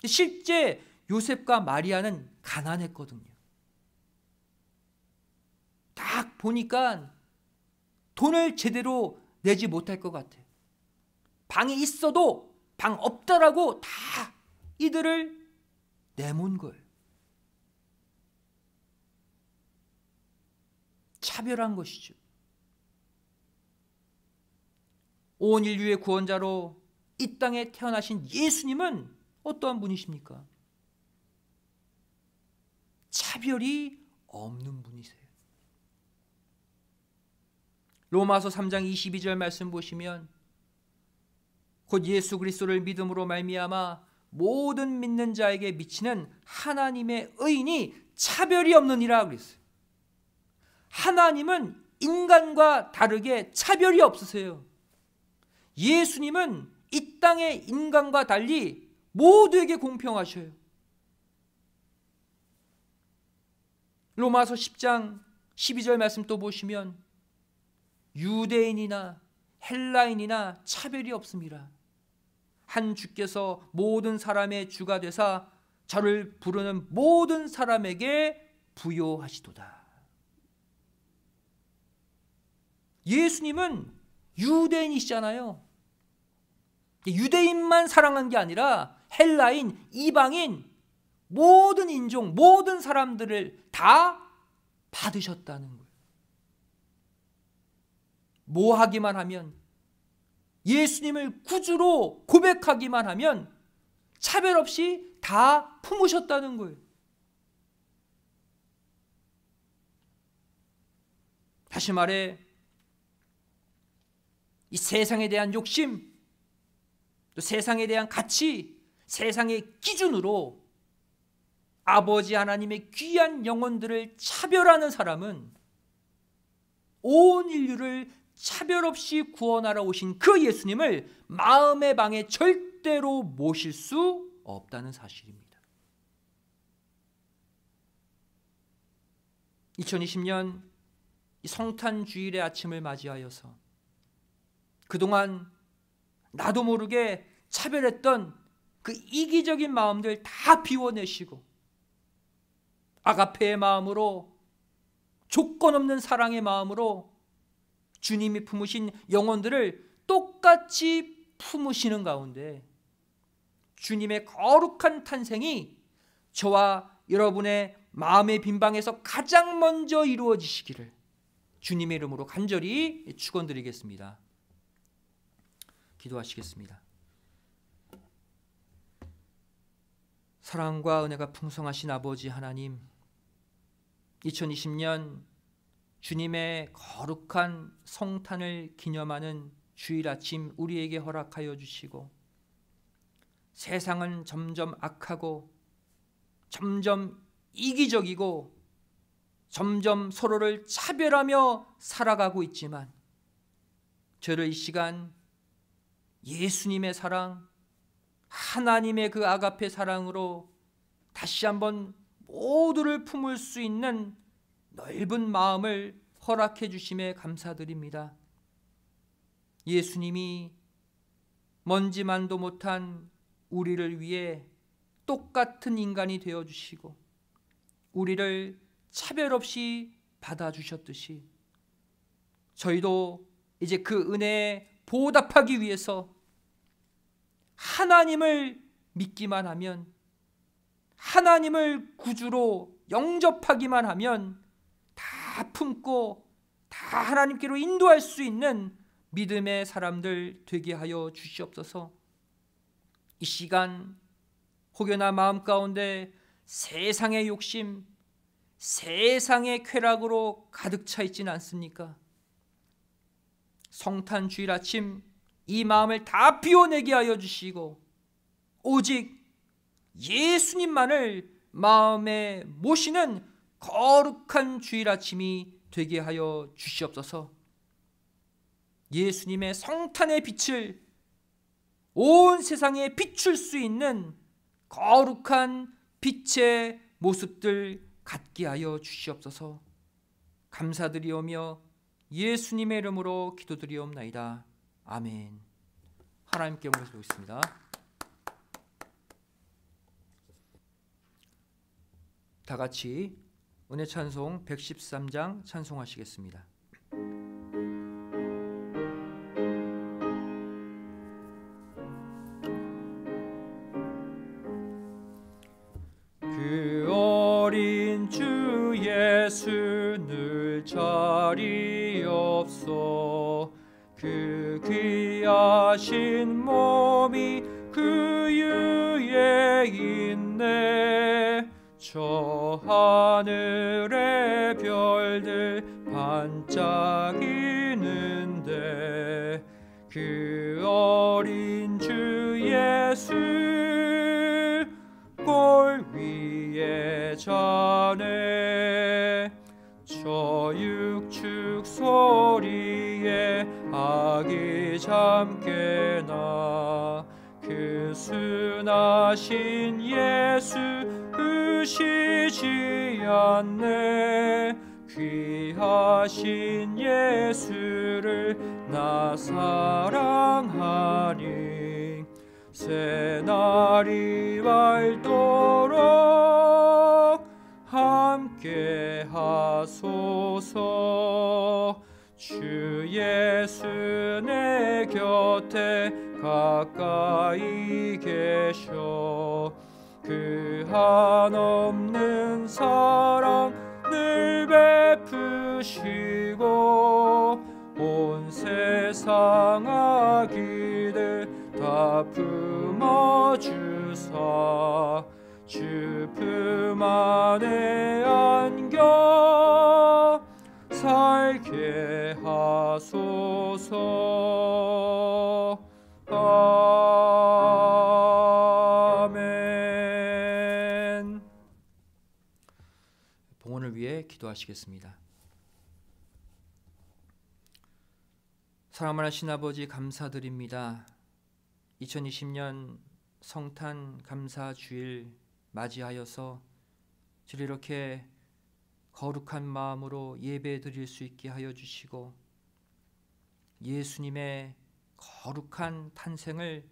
실제 요셉과 마리아는 가난했거든요. 딱 보니까 돈을 제대로 내지 못할 것 같아요. 방이 있어도 방 없다라고 다 이들을 내몬 거예요. 차별한 것이죠. 온 인류의 구원자로 이 땅에 태어나신 예수님은 어떠한 분이십니까? 차별이 없는 분이세요. 로마서 3장 22절 말씀 보시면 곧 예수 그리스도를 믿음으로 말미암아 모든 믿는 자에게 미치는 하나님의 의인이 차별이 없느니라 그랬어요. 하나님은 인간과 다르게 차별이 없으세요. 예수님은 이 땅의 인간과 달리 모두에게 공평하셔요. 로마서 10장 12절 말씀 또 보시면 유대인이나 헬라인이나 차별이 없습니다. 한 주께서 모든 사람의 주가 되사 저를 부르는 모든 사람에게 부요하시도다. 예수님은 유대인이시잖아요. 유대인만 사랑한 게 아니라 헬라인, 이방인, 모든 인종, 모든 사람들을 다 받으셨다는 거예요. 뭐 하기만 하면, 예수님을 구주로 고백하기만 하면 차별 없이 다 품으셨다는 거예요. 다시 말해 이 세상에 대한 욕심, 또 세상에 대한 가치, 세상의 기준으로 아버지 하나님의 귀한 영혼들을 차별하는 사람은 온 인류를 차별 없이 구원하러 오신 그 예수님을 마음의 방에 절대로 모실 수 없다는 사실입니다. 2020년 성탄 주일의 아침을 맞이하여서 그동안 나도 모르게 차별했던 그 이기적인 마음들 다 비워내시고 아가페의 마음으로, 조건 없는 사랑의 마음으로 주님이 품으신 영혼들을 똑같이 품으시는 가운데 주님의 거룩한 탄생이 저와 여러분의 마음의 빈방에서 가장 먼저 이루어지시기를 주님의 이름으로 간절히 축원드리겠습니다. 기도하시겠습니다. 사랑과 은혜가 풍성하신 아버지 하나님, 2020년 주님의 거룩한 성탄을 기념하는 주일 아침 우리에게 허락하여 주시고, 세상은 점점 악하고 점점 이기적이고 점점 서로를 차별하며 살아가고 있지만 저를 이 시간 예수님의 사랑, 하나님의 그 아가페 사랑으로 다시 한번 모두를 품을 수 있는 넓은 마음을 허락해 주심에 감사드립니다. 예수님이 먼지만도 못한 우리를 위해 똑같은 인간이 되어주시고 우리를 차별 없이 받아주셨듯이 저희도 이제 그 은혜에 보답하기 위해서 하나님을 믿기만 하면, 하나님을 구주로 영접하기만 하면 다 품고 다 하나님께로 인도할 수 있는 믿음의 사람들 되게 하여 주시옵소서. 이 시간 혹여나 마음 가운데 세상의 욕심, 세상의 쾌락으로 가득 차 있지는 않습니까? 성탄 주일 아침 이 마음을 다 비워내게 하여 주시고 오직 예수님만을 마음에 모시는 거룩한 주일 아침이 되게 하여 주시옵소서. 예수님의 성탄의 빛을 온 세상에 비출 수 있는 거룩한 빛의 모습들 갖게 하여 주시옵소서. 감사드리오며 예수님의 이름으로 기도드리옵나이다. 아멘. 하나님께 영광을 돌리겠습니다. 다 같이 은혜 찬송 113장 찬송하시겠습니다. 주시옵소. 그 귀하신 몸이 그 위에 있네. 저 하늘의 별들 반짝이는데 그 어린 주 예수 골 위에 자네. 저 육축 소리에 아기 잠깨나 그 순하신 예수 으시지 않네. 귀하신 예수를 나 사랑하니 새날이 밝도록 함께 하소서. 주 예수 내 곁에 가까이 계셔. 그 한없는 사랑 늘 베푸시고 온 세상 아기들 다 품어주사 주 품 안에 안겨 살게 하소서. 아멘. 봉헌을 위해 기도하시겠습니다. 사랑하신 아버지, 감사드립니다. 2020년 성탄 감사 주일 맞이하여서 주를 이렇게 거룩한 마음으로 예배 드릴 수 있게 하여 주시고 예수님의 거룩한 탄생을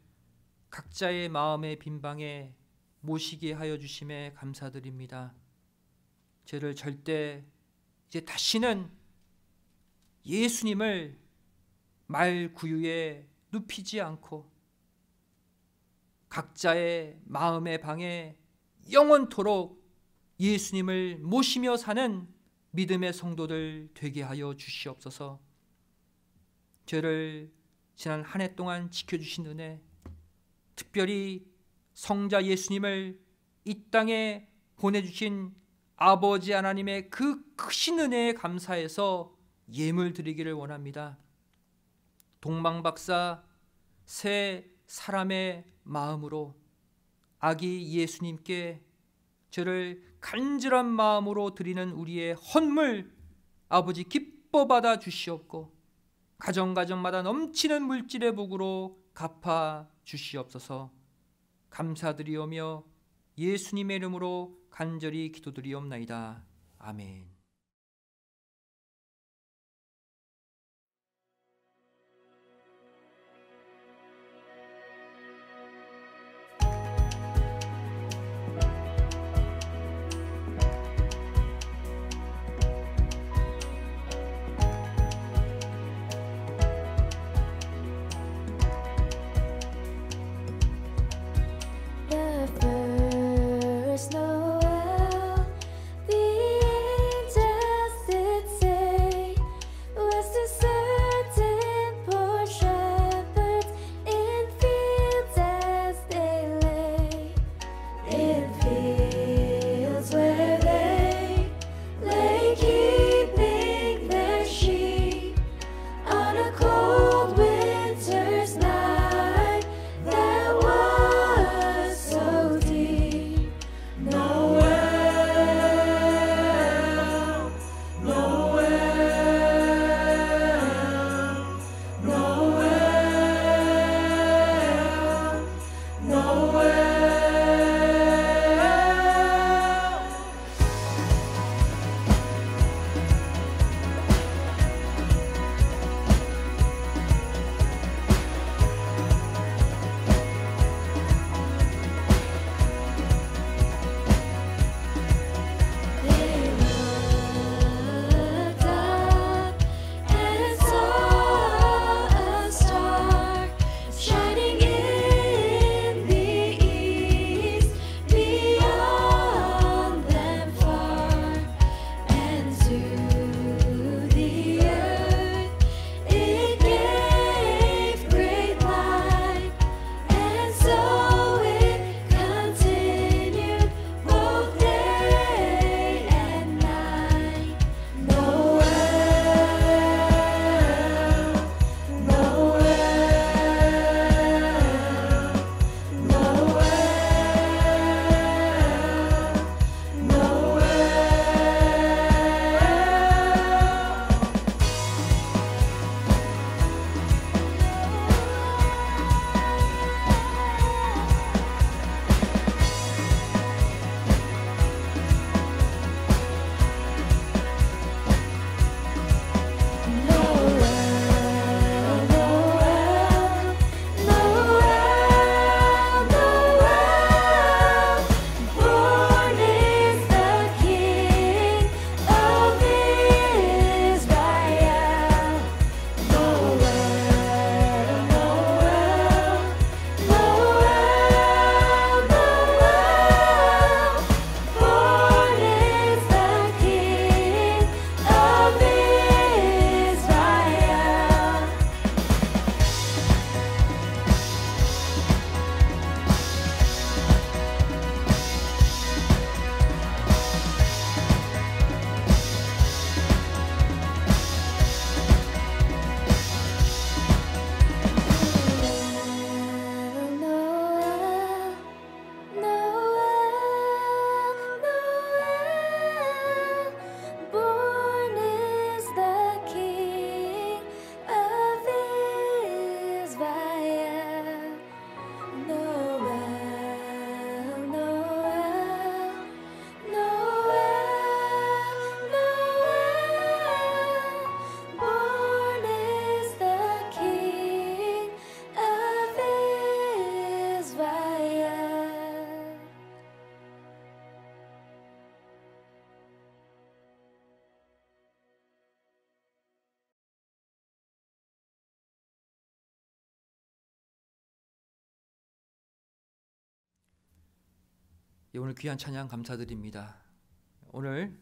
각자의 마음의 빈방에 모시게 하여 주심에 감사드립니다. 저를 절대 이제 다시는 예수님을 말 구유에 눕히지 않고 각자의 마음의 방에 영원토록 예수님을 모시며 사는 믿음의 성도들 되게 하여 주시옵소서. 저를 지난 한 해 동안 지켜주신 은혜, 특별히 성자 예수님을 이 땅에 보내주신 아버지 하나님의 그 크신 은혜에 감사해서 예물 드리기를 원합니다. 동방박사 새 사람의 마음으로 아기 예수님께 저를 간절한 마음으로 드리는 우리의 헌물 아버지 기뻐 받아 주시옵고 가정가정마다 넘치는 물질의 복으로 갚아 주시옵소서. 감사드리오며 예수님의 이름으로 간절히 기도드리옵나이다. 아멘. The first Noel, the 오늘 귀한 찬양 감사드립니다. 오늘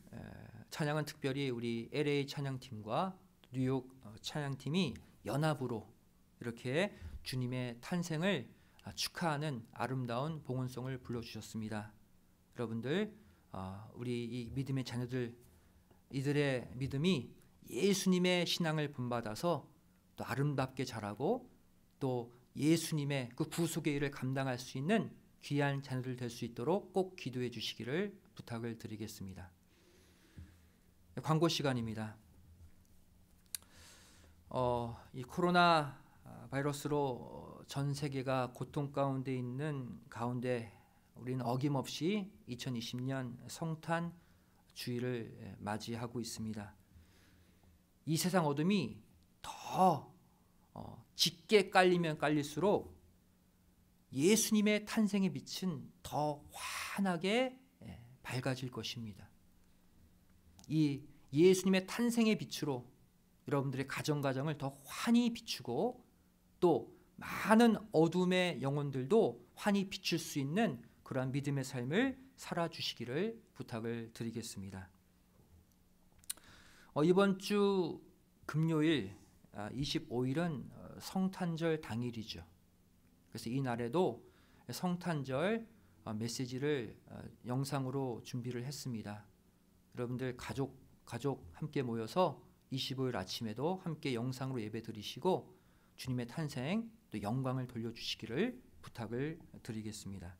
찬양은 특별히 우리 LA 찬양팀과 뉴욕 찬양팀이 연합으로 이렇게 주님의 탄생을 축하하는 아름다운 봉헌송을 불러주셨습니다. 여러분들, 우리 이 믿음의 자녀들, 이들의 믿음이 예수님의 신앙을 본받아서 또 아름답게 자라고 또 예수님의 그 구속의 일을 감당할 수 있는 귀한 자녀들 될 수 있도록 꼭 기도해 주시기를 부탁을 드리겠습니다. 광고 시간입니다. 이 코로나 바이러스로 전 세계가 고통 가운데 있는 가운데 우리는 어김없이 2020년 성탄 주일을 맞이하고 있습니다. 이 세상 어둠이 더 짙게 깔리면 깔릴수록 예수님의 탄생의 빛은 더 환하게 밝아질 것입니다. 이 예수님의 탄생의 빛으로 여러분들의 가정을 더 환히 비추고 또 많은 어둠의 영혼들도 환히 비출 수 있는 그러한 믿음의 삶을 살아주시기를 부탁을 드리겠습니다. 이번 주 금요일 25일은 성탄절 당일이죠. 그래서 이 날에도 성탄절 메시지를 영상으로 준비를 했습니다. 여러분들 가족 함께 모여서 25일 아침에도 함께 영상으로 예배 드리시고 주님의 탄생 또 영광을 돌려주시기를 부탁을 드리겠습니다.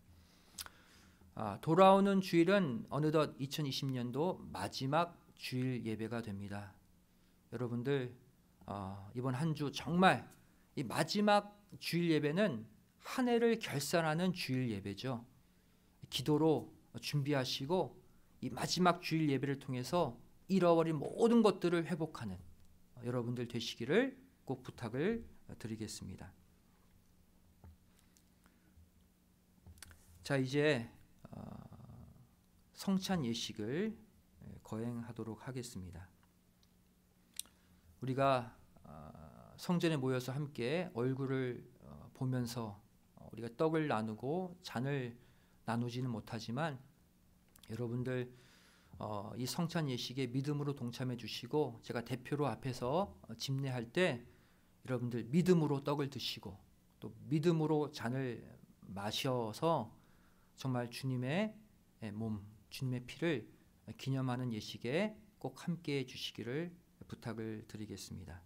돌아오는 주일은 어느덧 2020년도 마지막 주일 예배가 됩니다. 여러분들, 이번 한 주 정말 이 마지막 주일 예배는 한 해를 결산하는 주일 예배죠. 기도로 준비하시고 이 마지막 주일 예배를 통해서 잃어버린 모든 것들을 회복하는 여러분들 되시기를 꼭 부탁을 드리겠습니다. 자, 이제 성찬 예식을 거행하도록 하겠습니다. 우리가 성전에 모여서 함께 얼굴을 보면서 우리가 떡을 나누고 잔을 나누지는 못하지만 여러분들 이 성찬 예식에 믿음으로 동참해 주시고 제가 대표로 앞에서 집례할 때 여러분들 믿음으로 떡을 드시고 또 믿음으로 잔을 마셔서 정말 주님의 몸, 주님의 피를 기념하는 예식에 꼭 함께 해 주시기를 부탁을 드리겠습니다.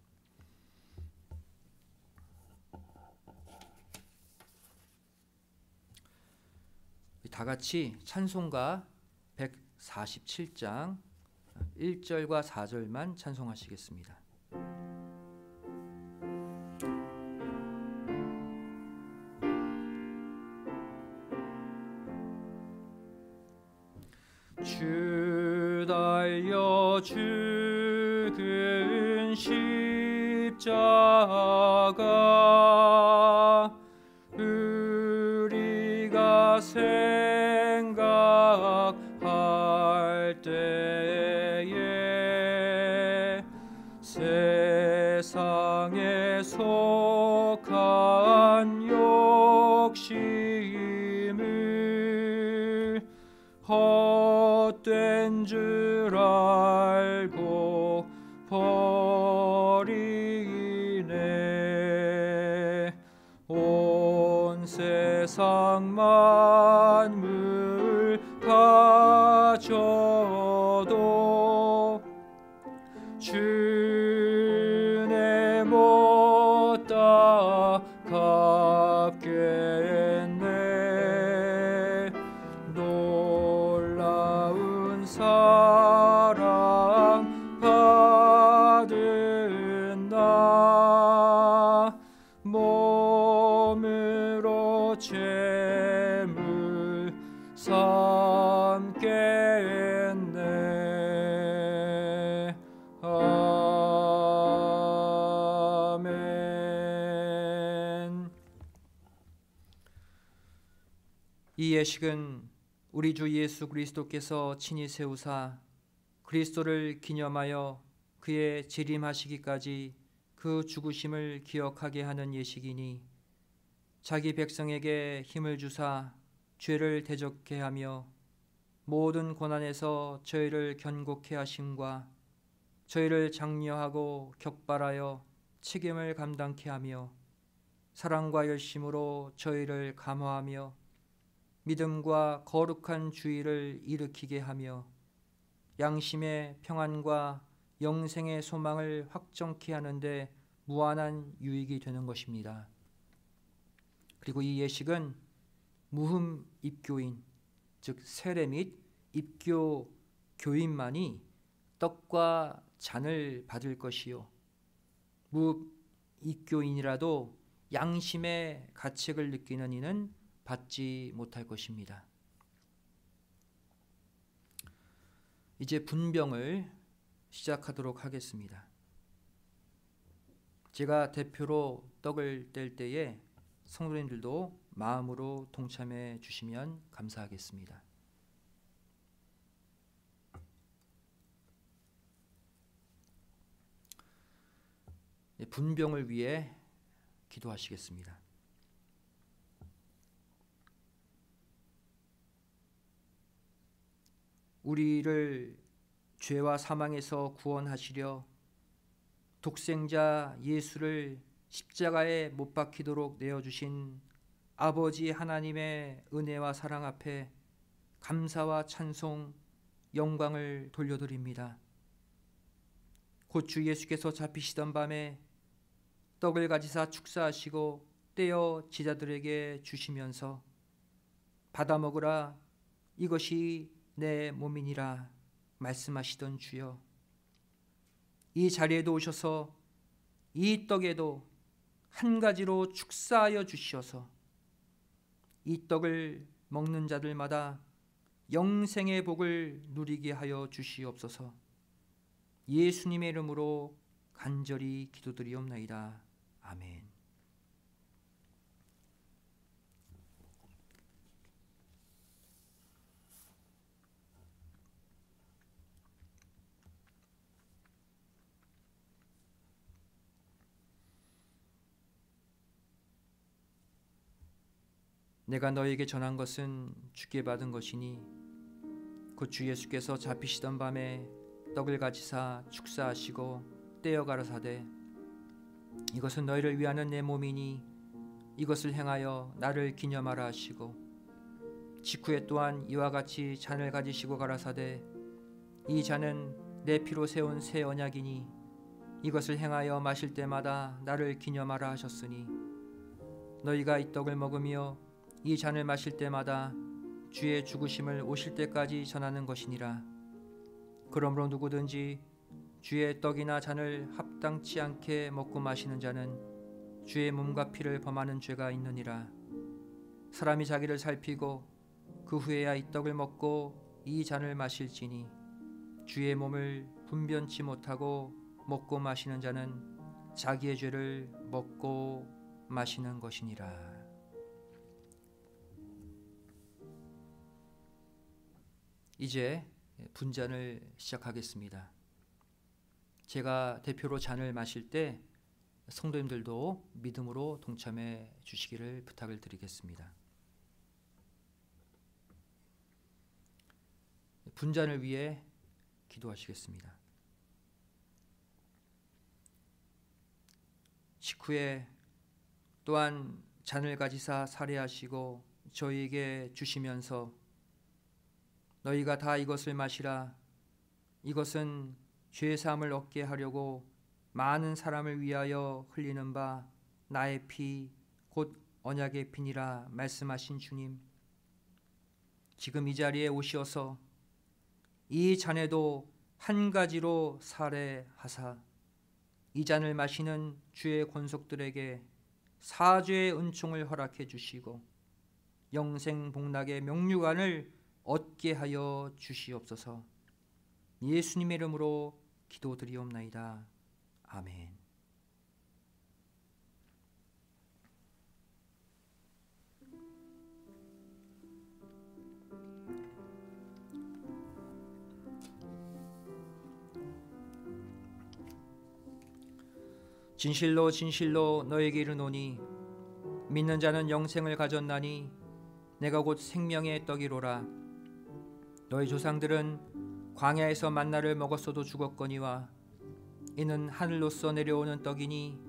다 같이 찬송가 147장 1절과 4절만 찬송하시겠습니다. 주 달려 죽은 십자가 우리가 생각할 때에 세상에 속한 욕심을 헛된 줄 알고 버리네. 온 세상 만물 가져도 주내 못 따갑겠네. 놀라운 사랑 받은 나 몸으로 재물 삼겠네. 아멘. 이 예식은 우리 주 예수 그리스도께서 친히 세우사 그리스도를 기념하여 그의 재림하시기까지 그 죽으심을 기억하게 하는 예식이니 자기 백성에게 힘을 주사 죄를 대적케 하며 모든 고난에서 저희를 견고케 하심과 저희를 장려하고 격발하여 책임을 감당케 하며 사랑과 열심으로 저희를 감화하며 믿음과 거룩한 주의를 일으키게 하며 양심의 평안과 영생의 소망을 확정케 하는데 무한한 유익이 되는 것입니다. 그리고 이 예식은 무흠 입교인, 즉 세례 및 입교 교인만이 떡과 잔을 받을 것이요 무입교인이라도 양심의 가책을 느끼는 이는 받지 못할 것입니다. 이제 분병을 시작하도록 하겠습니다. 제가 대표로 떡을 뗄 때에 성도님들도 마음으로 동참해 주시면 감사하겠습니다. 분병을 위해 기도하시겠습니다. 우리를 죄와 사망에서 구원하시려 독생자 예수를 십자가에 못 박히도록 내어주신 아버지 하나님의 은혜와 사랑 앞에 감사와 찬송, 영광을 돌려드립니다. 곧 주 예수께서 잡히시던 밤에 떡을 가지사 축사하시고 떼어 제자들에게 주시면서 받아 먹으라, 이것이 내 몸이니라 말씀하시던 주여, 이 자리에도 오셔서 이 떡에도 한 가지로 축사하여 주시어서 이 떡을 먹는 자들마다 영생의 복을 누리게 하여 주시옵소서. 예수님의 이름으로 간절히 기도드리옵나이다. 아멘. 내가 너에게 전한 것은 주께 받은 것이니 곧 주 예수께서 잡히시던 밤에 떡을 가지사 축사하시고 떼어 가라사대 이것은 너희를 위하는 내 몸이니 이것을 행하여 나를 기념하라 하시고 직후에 또한 이와 같이 잔을 가지시고 가라사대 이 잔은 내 피로 세운 새 언약이니 이것을 행하여 마실 때마다 나를 기념하라 하셨으니 너희가 이 떡을 먹으며 이 잔을 마실 때마다 주의 죽으심을 오실 때까지 전하는 것이니라. 그러므로 누구든지 주의 떡이나 잔을 합당치 않게 먹고 마시는 자는 주의 몸과 피를 범하는 죄가 있느니라. 사람이 자기를 살피고 그 후에야 이 떡을 먹고 이 잔을 마실지니 주의 몸을 분변치 못하고 먹고 마시는 자는 자기의 죄를 먹고 마시는 것이니라. 이제 분잔을 시작하겠습니다. 제가 대표로 잔을 마실 때 성도님들도 믿음으로 동참해 주시기를 부탁을 드리겠습니다. 분잔을 위해 기도하시겠습니다. 식후에 또한 잔을 가지사 살해하시고 저희에게 주시면서 너희가 다 이것을 마시라. 이것은 죄사함을 얻게 하려고 많은 사람을 위하여 흘리는 바 나의 피 곧 언약의 피니라 말씀하신 주님, 지금 이 자리에 오시어서 이 잔에도 한 가지로 살해하사 이 잔을 마시는 주의 권속들에게 사죄의 은총을 허락해 주시고 영생 복락의 명류관을 얻게 하여 주시옵소서. 예수님의 이름으로 기도드리옵나이다. 아멘. 진실로 진실로 너에게 이르노니 믿는 자는 영생을 가졌나니 내가 곧 생명의 떡이로라. 너희 조상들은 광야에서 만나를 먹었어도 죽었거니와 이는 하늘로서 내려오는 떡이니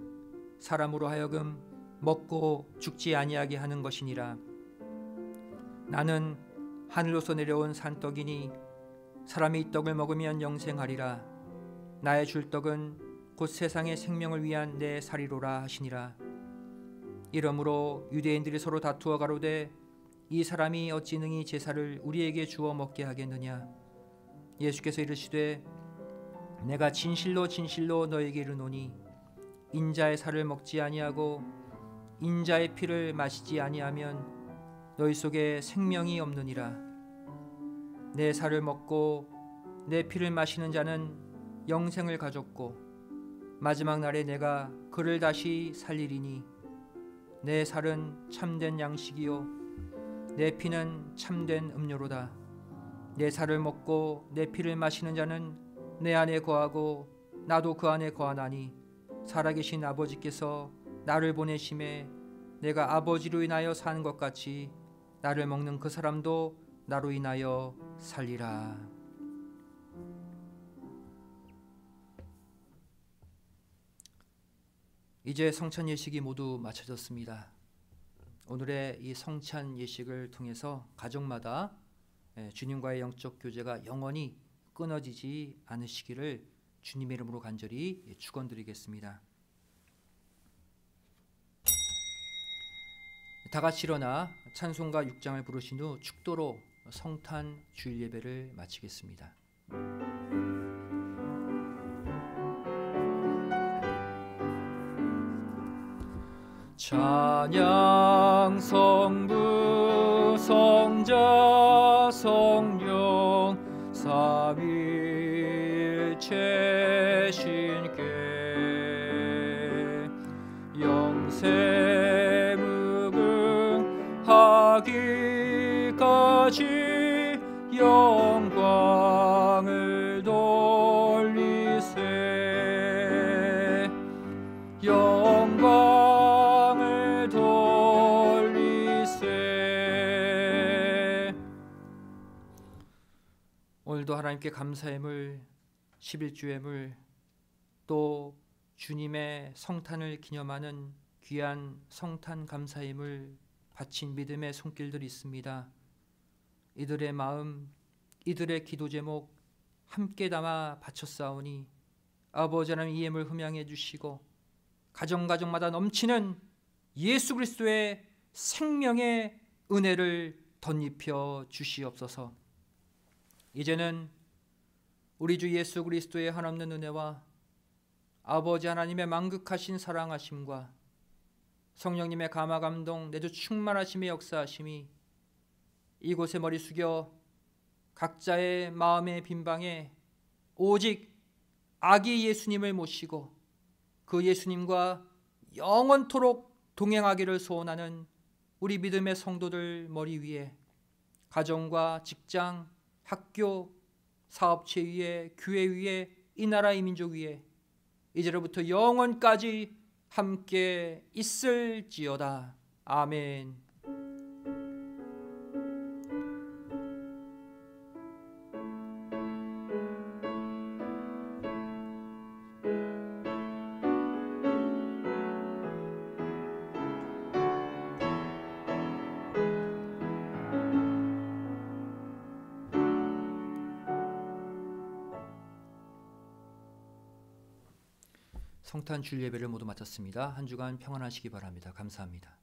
사람으로 하여금 먹고 죽지 아니하게 하는 것이니라. 나는 하늘로서 내려온 산떡이니 사람이 이 떡을 먹으면 영생하리라. 나의 줄 떡은 곧 세상의 생명을 위한 내 살이로라 하시니라. 이러므로 유대인들이 서로 다투어 가로되 이 사람이 어찌 능히 제사를 우리에게 주어 먹게 하겠느냐. 예수께서 이르시되 내가 진실로 진실로 너에게 이르노니 인자의 살을 먹지 아니하고 인자의 피를 마시지 아니하면 너희 속에 생명이 없느니라. 내 살을 먹고 내 피를 마시는 자는 영생을 가졌고 마지막 날에 내가 그를 다시 살리리니 내 살은 참된 양식이요 내 피는 참된 음료로다. 내 살을 먹고 내 피를 마시는 자는 내 안에 거하고 나도 그 안에 거하나니 살아계신 아버지께서 나를 보내심에 내가 아버지로 인하여 사는 것 같이 나를 먹는 그 사람도 나로 인하여 살리라. 이제 성찬 예식이 모두 마쳐졌습니다. 오늘의 이 성찬 예식을 통해서 가정마다 주님과의 영적 교제가 영원히 끊어지지 않으시기를 주님의 이름으로 간절히 축원드리겠습니다. 다 같이 일어나 찬송가 6장을 부르신 후 축도로 성탄 주일 예배를 마치겠습니다. 찬양 성부 성자 성령 삼위일체 신께 영세 무궁하기까지 영광을 돌리세. 영광을 돌리세. 오늘도 하나님께 감사의 물, 11주의 물, 또 주님의 성탄을 기념하는 귀한 성탄 감사의 물 바친 믿음의 손길들이 있습니다. 이들의 마음, 이들의 기도 제목 함께 담아 바쳤사오니 아버지 하나님 이 예물 흠양해 주시고 가정가정마다 넘치는 예수 그리스도의 생명의 은혜를 덧입혀 주시옵소서. 이제는 우리 주 예수 그리스도의 한없는 은혜와 아버지 하나님의 만극하신 사랑하심과 성령님의 감화감동 내주 충만하심의 역사하심이 이곳에 머리 숙여 각자의 마음의 빈방에 오직 아기 예수님을 모시고 그 예수님과 영원토록 동행하기를 소원하는 우리 믿음의 성도들 머리 위에 가정과 직장, 학교, 사업체 위에, 교회 위에, 이 나라 이 민족 위에 이제로부터 영원까지 함께 있을지어다. 아멘. 성탄 주일 예배를 모두 마쳤습니다. 한 주간 평안하시기 바랍니다. 감사합니다.